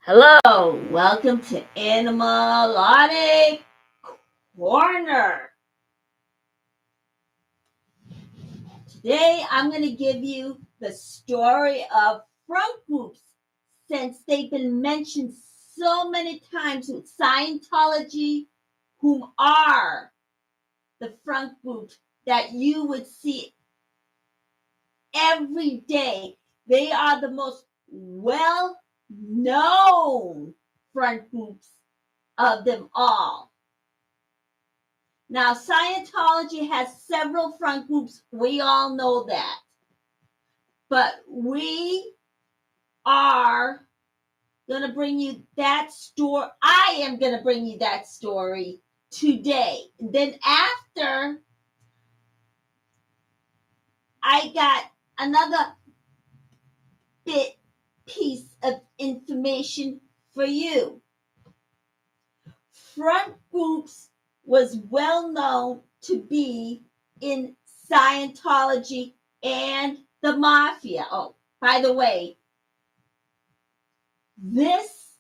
Hello, welcome to Animalotic Corner. Today I'm going to give you the story of front groups, since they've been mentioned so many times with Scientology, whom are the front groups that you would see every day. They are the most well-known front groups of them all. Now, Scientology has several front groups. We all know that. But we are going to bring you that story. I am going to bring you that story today. And then after, I got another piece of information for you. Front groups was well known to be in Scientology and the Mafia. Oh, by the way, this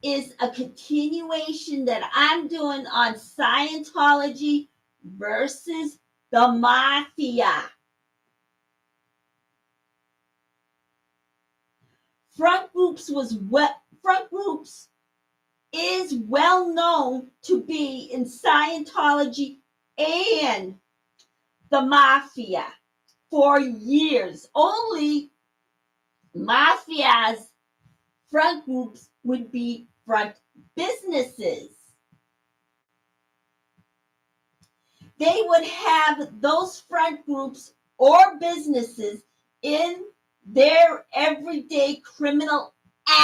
is a continuation that I'm doing on Scientology versus the Mafia. Front groups is well known to be in Scientology and the Mafia for years. Only Mafia's front groups would be front businesses. They would have those front groups or businesses in their everyday criminal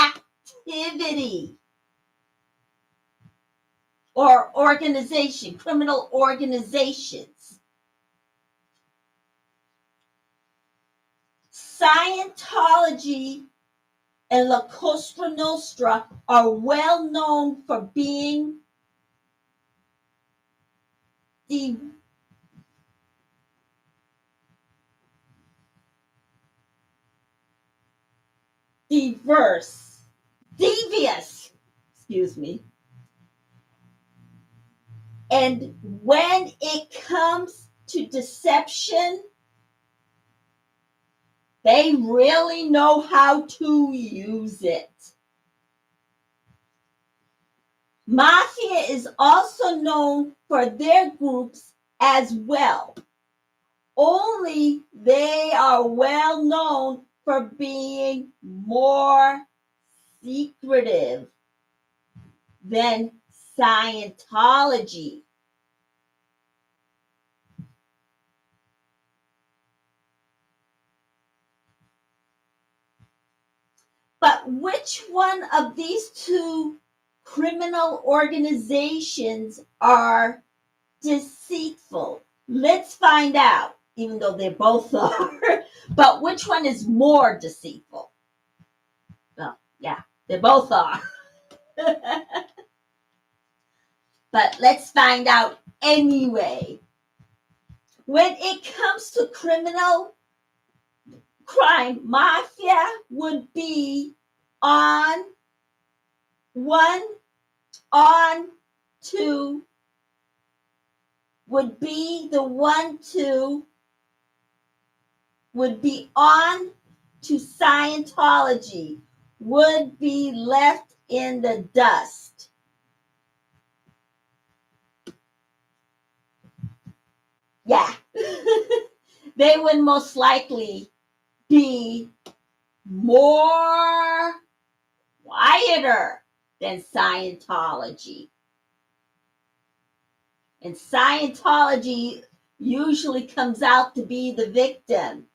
activity or organization, criminal organizations. Scientology and La Cosa Nostra are well known for being devious, and when it comes to deception, they really know how to use it. Mafia is also known for their groups as well. Only they are well known for being more secretive than Scientology. But which one of these two criminal organizations are deceitful? Let's find out, even though they both are. But which one is more deceitful? Well, yeah, they both are. But let's find out anyway. When it comes to criminal crime, Mafia would be on one, on two, would be the one to, would be on to Scientology, would be left in the dust. Yeah. They would most likely be more quieter than Scientology. And Scientology usually comes out to be the victim.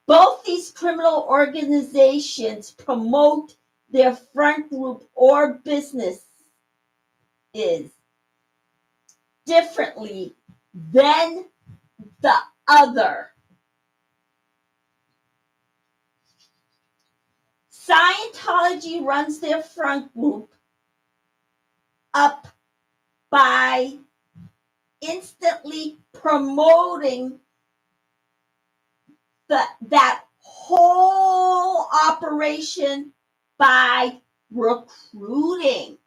Both these criminal organizations promote their front group or business differently than the other. Scientology runs their front group up by instantly promoting that whole operation by recruiting.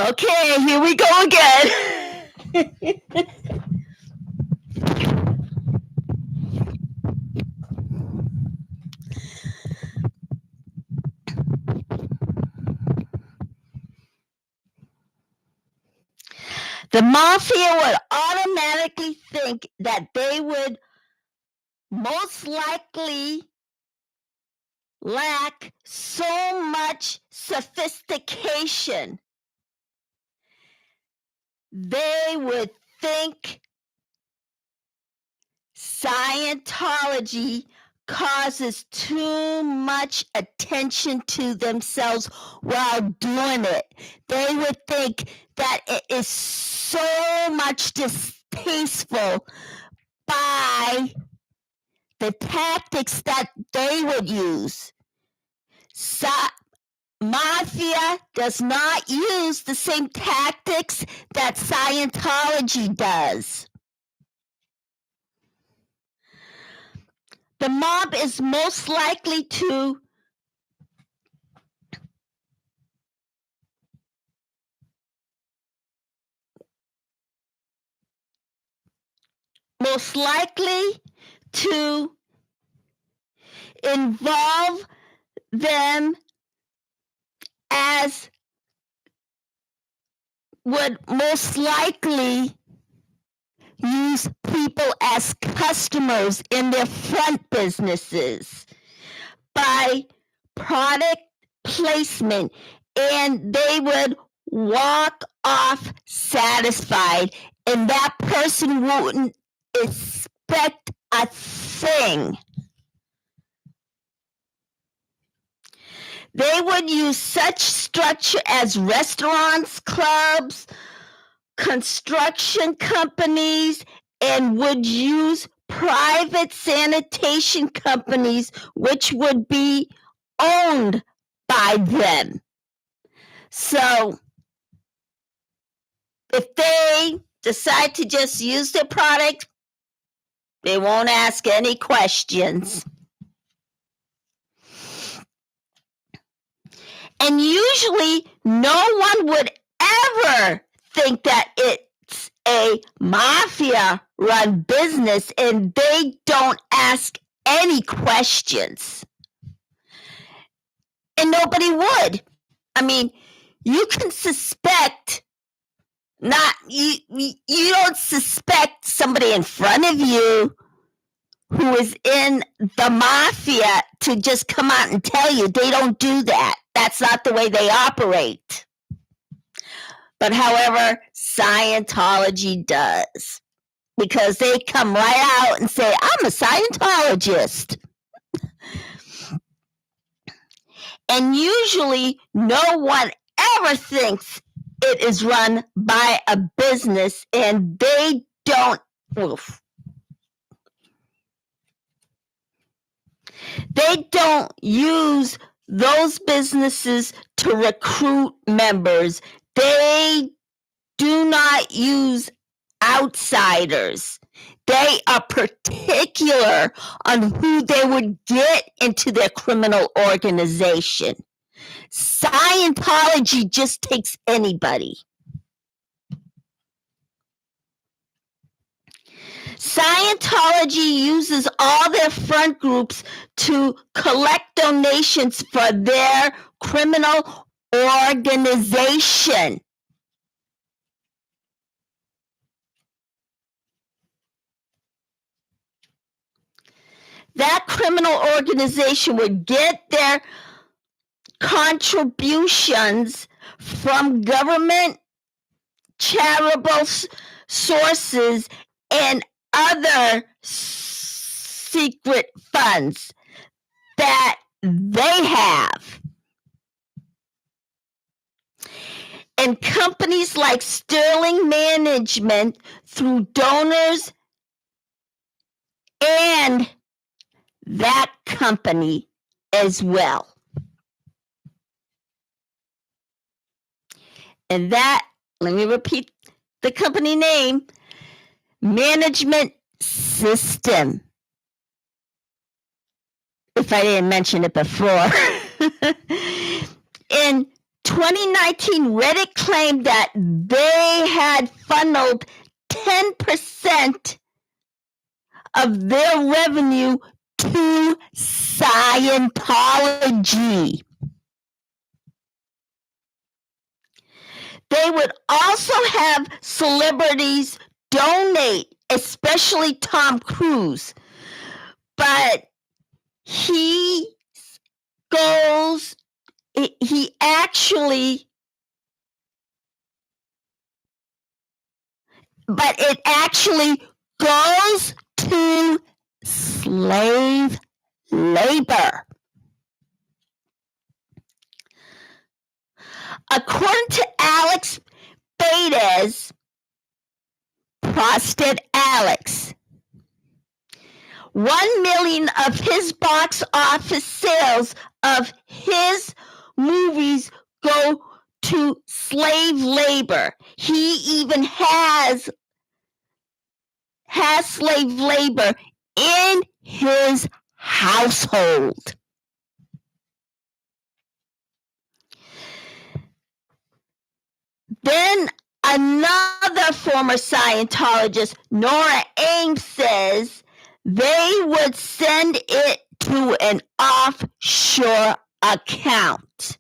Okay, here we go again. The mafia would automatically think that they would most likely lack so much sophistication. They would think Scientology causes too much attention to themselves while doing it. They would think that it is so much distasteful by the tactics that they would use. Mafia does not use the same tactics that Scientology does. The mob is most likely to involve them as would most likely use people as customers in their front businesses by product placement, and they would walk off satisfied, and that person wouldn't expect a thing. They would use such structure as restaurants, clubs, construction companies, and would use private sanitation companies, which would be owned by them. So if they decide to just use their product, they won't ask any questions. And usually no one would ever think that it's a mafia-run business, and they don't ask any questions. And nobody would. I mean, you can suspect you don't suspect somebody in front of you who is in the mafia to just come out and tell you. They don't do that. That's not the way they operate. But however, Scientology does, because they come right out and say, I'm a Scientologist. And usually no one ever thinks it is run by a business, and they don't use those businesses to recruit members. They do not use outsiders. They are particular on who they would get into their criminal organization. Scientology just takes anybody. Scientology uses all their front groups to collect donations for their criminal organization. That criminal organization would get their contributions from government, charitable sources, and other secret funds that they have. And companies like Sterling Management, through donors and that company as well. And that, let me repeat the company name, Management System. If I didn't mention it before. In 2019, Reddit claimed that they had funneled 10% of their revenue to Scientology. They would also have celebrities donate, especially Tom Cruise. But it actually goes to slave labor. According to Alex Bates, Prostate Alex, 1 million of his box office sales of his movies go to slave labor. He even has slave labor in his household. Then another former Scientologist, Nora Ames, says they would send it to an offshore account.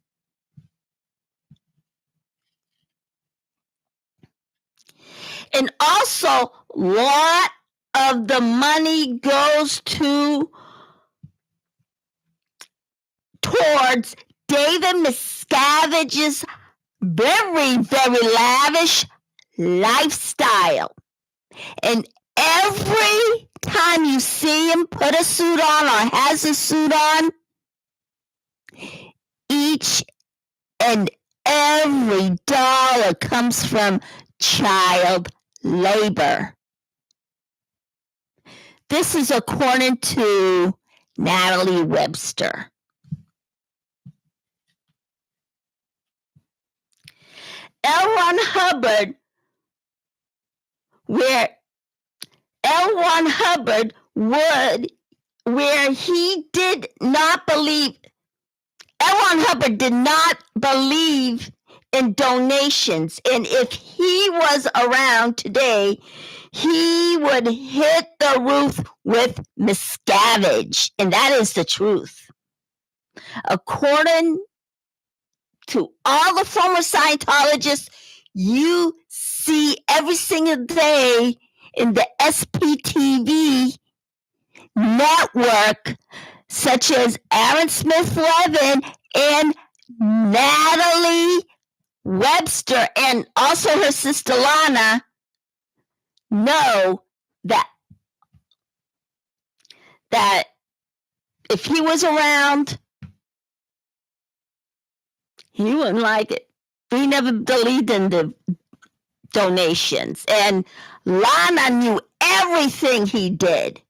And also, a lot of the money goes towards David Miscavige's very, very lavish lifestyle. And every time you see him put a suit on or has a suit on, each and every dollar comes from child labor. This is according to Natalie Webster. L. Ron Hubbard, where he did not believe, L. Ron Hubbard did not believe in donations, and if he was around today, he would hit the roof with Miscavige, and that is the truth. According to all the former Scientologists you see every single day in the SPTV network, such as Aaron Smith Levin and Natalie Webster, and also her sister Lana, know that if he was around, he wouldn't like it. He never believed in the donations, and Lana knew everything he did.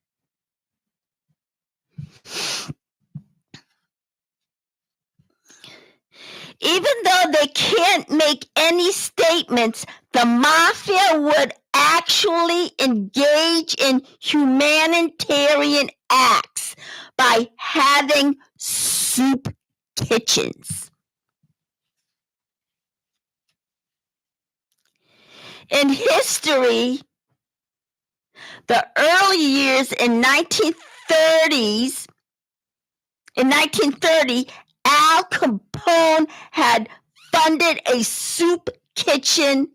Even though they can't make any statements, the mafia would actually engage in humanitarian acts by having soup kitchens. In history, The early years in 1930, Al Capone had funded a soup kitchen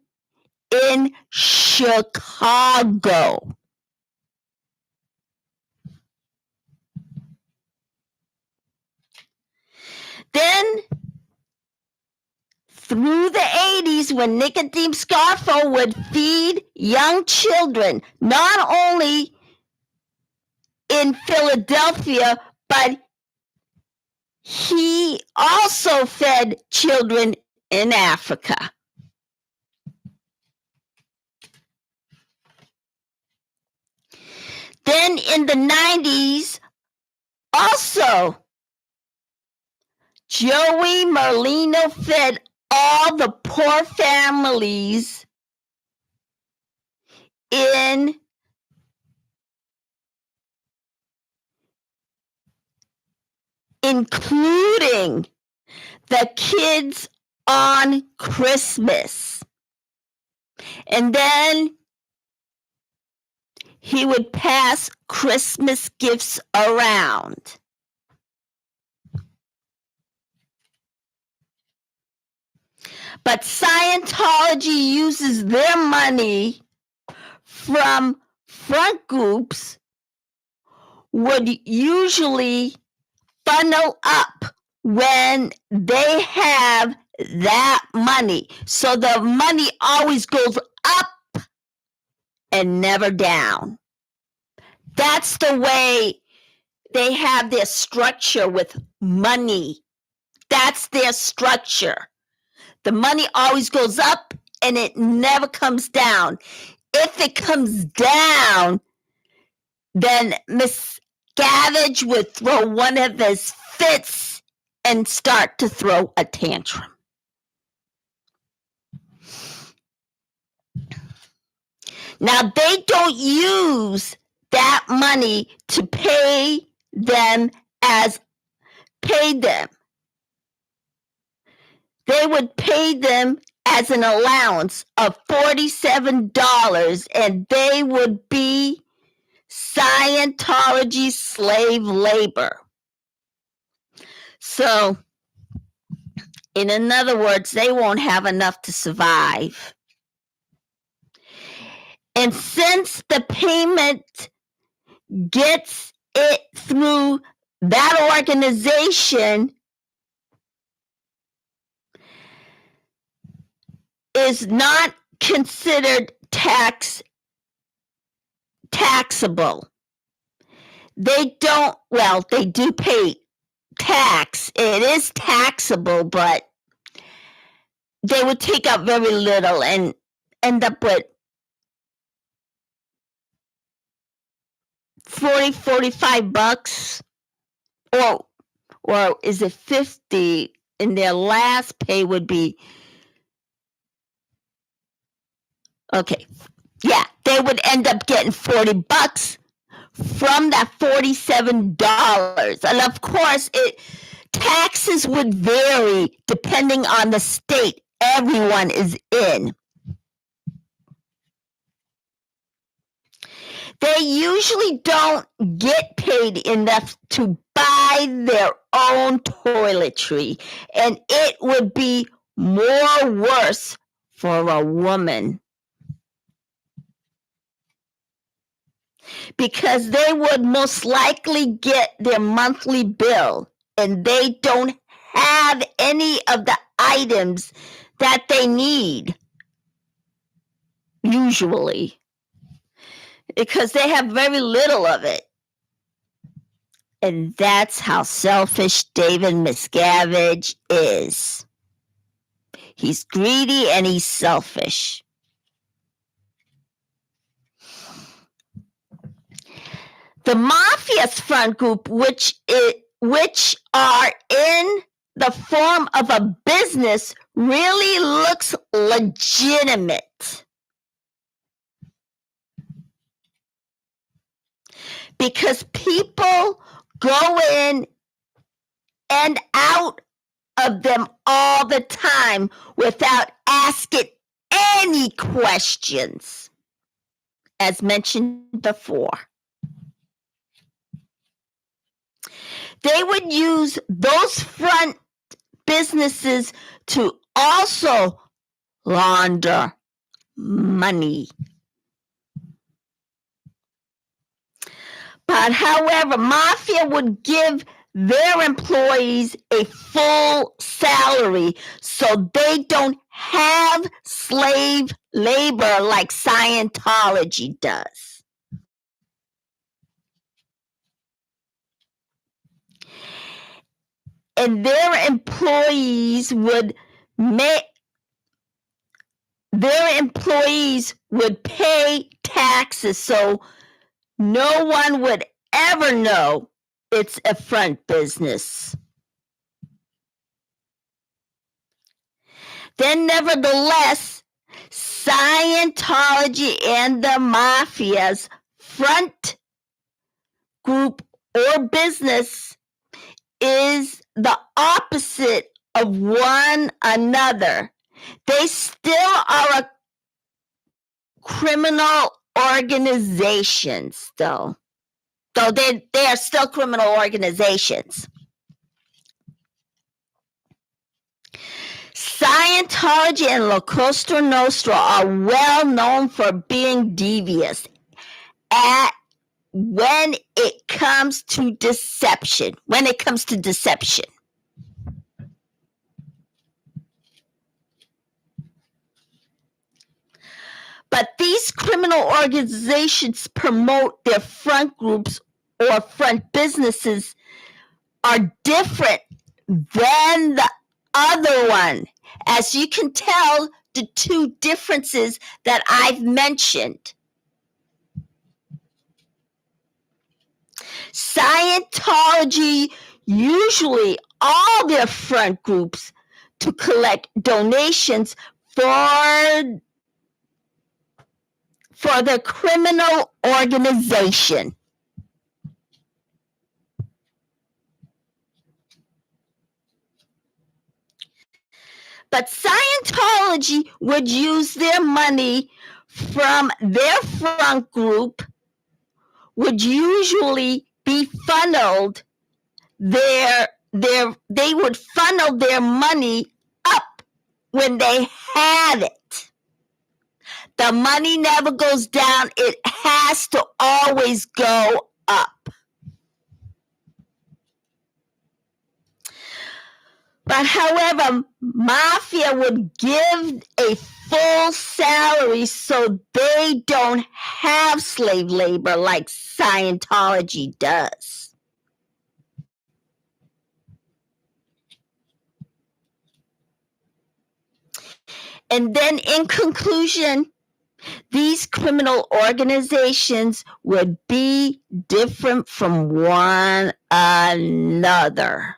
in Chicago. Then, through the 80s, when Nicodemus Scarfo would feed young children, not only in Philadelphia, but he also fed children in Africa. Then in the 90s, also, Joey Merlino fed all the poor families including the kids on Christmas. And then he would pass Christmas gifts around. But Scientology uses their money from front groups would usually funnel up when they have that money. So the money always goes up and never down. That's the way they have their structure with money. That's their structure. The money always goes up and it never comes down. If it comes down, then Miscavige would throw one of his fits and start to throw a tantrum. Now, they don't use that money to pay them. They would pay them as an allowance of $47, and they would be Scientology slave labor. So, in other words, they won't have enough to survive. And since the payment gets it through that organization is not considered taxable. They do pay tax. It is taxable, but they would take out very little and end up with $45, or is it 50? And their last pay would be okay. Yeah, they would end up getting $40 from that $47. And of course, taxes would vary depending on the state everyone is in. They usually don't get paid enough to buy their own toiletry, and it would be more worse for a woman, because they would most likely get their monthly bill, and they don't have any of the items that they need, usually, because they have very little of it. And that's how selfish David Miscavige is. He's greedy and he's selfish. The Mafia's front group, which are in the form of a business, really looks legitimate. Because people go in and out of them all the time without asking any questions. as mentioned before. They would use those front businesses to also launder money. But however, Mafia would give their employees a full salary so they don't have slave labor like Scientology does. And their employees would pay taxes, so no one would ever know it's a front business. Then, nevertheless, Scientology and the Mafia's front group or business is the opposite of one another. They still are a criminal organizations, though they are still criminal organizations. Scientology and La Cosa Nostra are well known for being devious when it comes to deception. But these criminal organizations promote their front groups or front businesses are different than the other one. As you can tell, the two differences that I've mentioned. Scientology usually all their front groups to collect donations for the criminal organization. But Scientology would use their money from their front group, would usually be funneled they would funnel their money up when they have it. The money never goes down. It has to always go up. But however, Mafia would give a full salary so they don't have slave labor like Scientology does. And then in conclusion, these criminal organizations would be different from one another.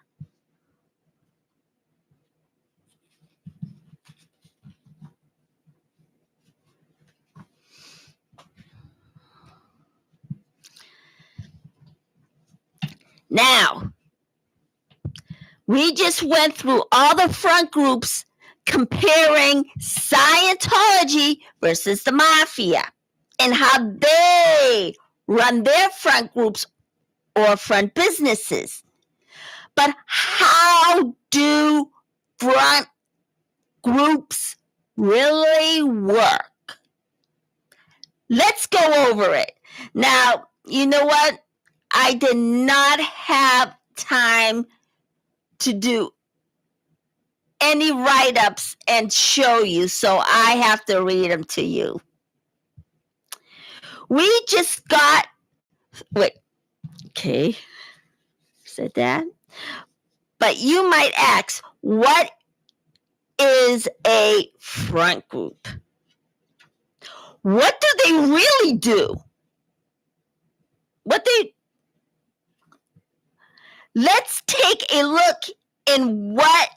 Now, we just went through all the front groups comparing Scientology versus the Mafia and how they run their front groups or front businesses. But how do front groups really work? Let's go over it. Now, you know what? I did not have time to do any write-ups and show you, so I have to read them to you. We just got, said that. But you might ask, what is a front group? What do they really do? Let's take a look in what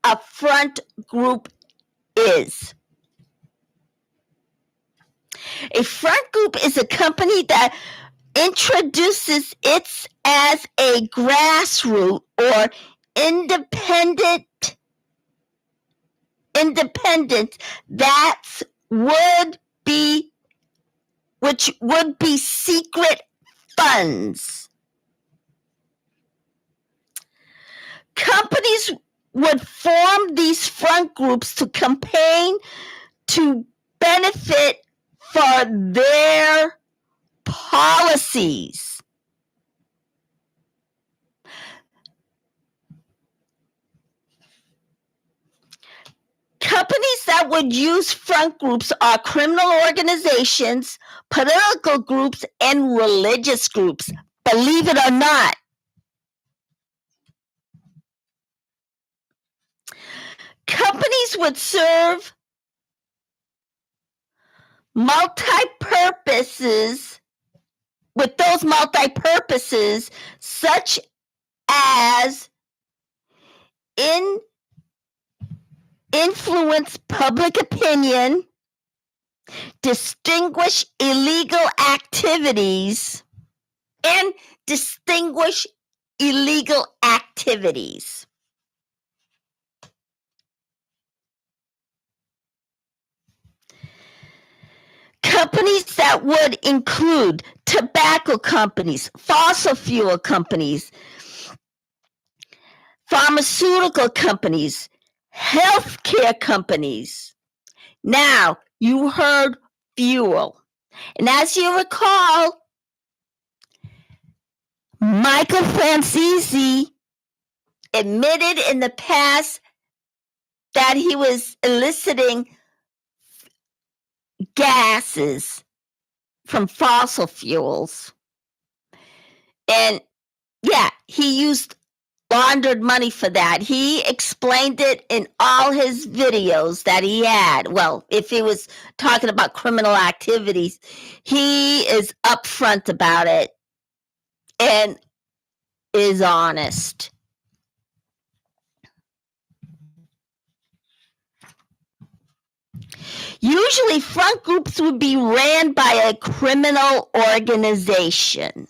a front group is. A front group is a company that introduces it as a grassroots or independent that's would be secret funds. Companies would form these front groups to campaign to benefit for their policies. Companies that would use front groups are criminal organizations, political groups, and religious groups, believe it or not. Companies would serve multi-purposes, such as influence public opinion, distinguish illegal activities. Companies that would include tobacco companies, fossil fuel companies, pharmaceutical companies, healthcare companies. Now, you heard fuel. And as you recall, Michael Francese admitted in the past that he was eliciting gases from fossil fuels. And yeah, he used laundered money for that. He explained it in all his videos that he had. Well, if he was talking about criminal activities, he is upfront about it and is honest. Usually, front groups would be ran by a criminal organization.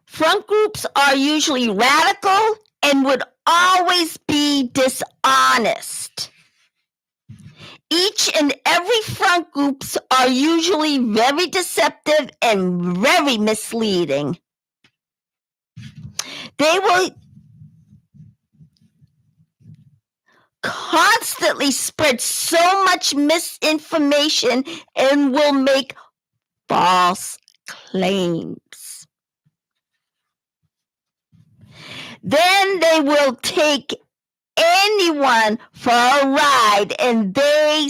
Front groups are usually radical and would always be dishonest. Each and every front groups are usually very deceptive and very misleading. They will constantly spread so much misinformation and will make false claims. Then they will take anyone for a ride, and they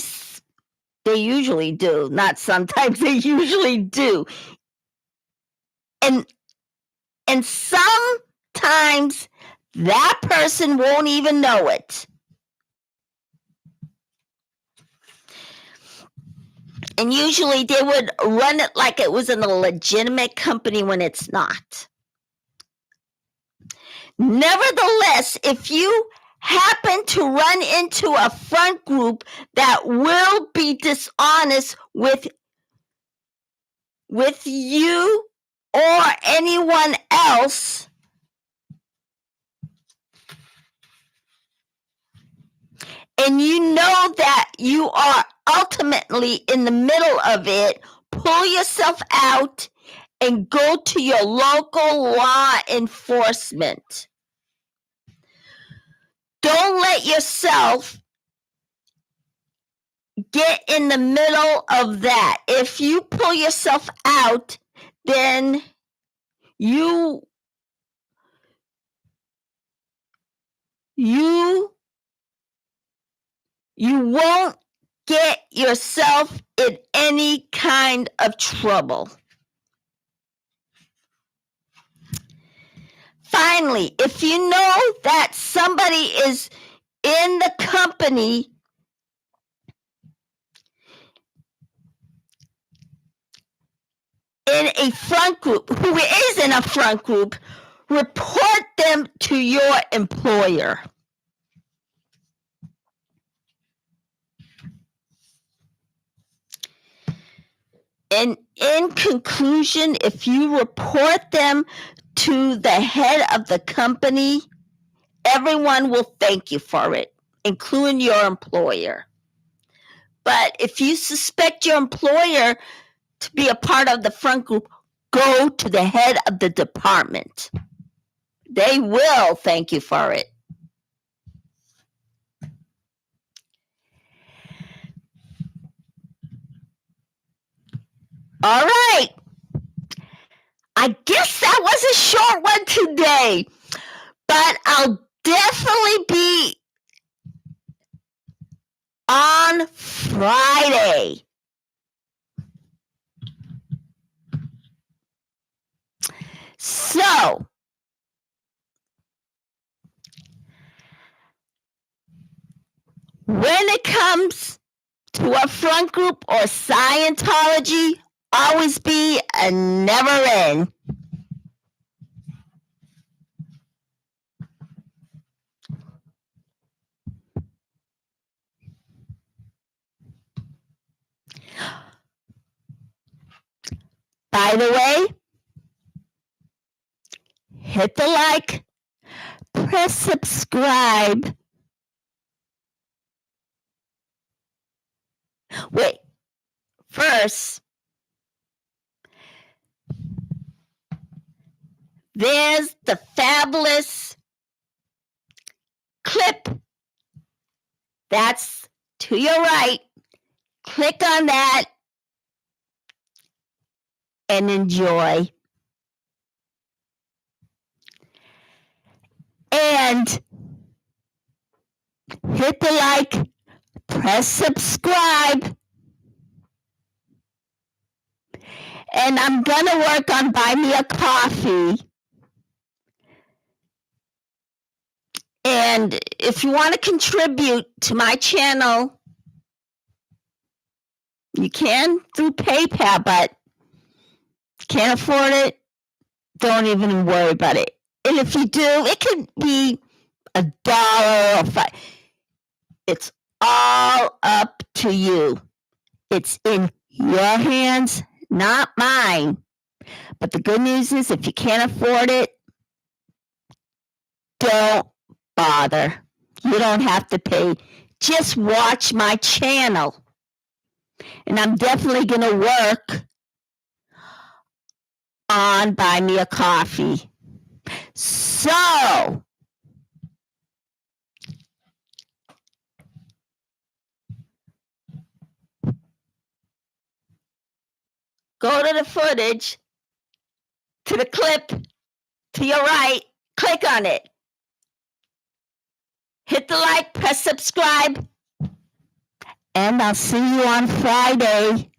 usually do, not sometimes, they usually do. And sometimes that person won't even know it. And usually they would run it like it was in a legitimate company when it's not. Nevertheless, if you happen to run into a front group that will be dishonest with you or anyone else, and you know that you are ultimately in the middle of it, pull yourself out and go to your local law enforcement. Don't let yourself get in the middle of that. If you pull yourself out, then you won't get yourself in any kind of trouble. Finally, if you know that somebody is in the company in a front group, who is in a front group, report them to your employer. And in conclusion, if you report them to the head of the company everyone will thank you for it, including your employer. But if you suspect your employer to be a part of the front group, go to the head of the department. They will thank you for it. All right. I guess that was a short one today, but I'll definitely be on Friday. So, when it comes to a front group or Scientology, always be a never end. By the way, hit the like, press subscribe. Wait, first, there's the fabulous clip. That's to your right. Click on that and enjoy. And hit the like, press subscribe. And I'm going to work on Buy Me a Coffee. And if you want to contribute to my channel, you can through PayPal, but can't afford it, don't even worry about it. And if you do, it could be $1 or $5. It's all up to you. It's in your hands, not mine. But the good news is if you can't afford it, don't bother. You don't have to pay. Just watch my channel. And I'm definitely going to work on Buy Me a Coffee. So, go to the footage, to the clip, to your right, click on it. Hit the like, press subscribe, and I'll see you on Friday.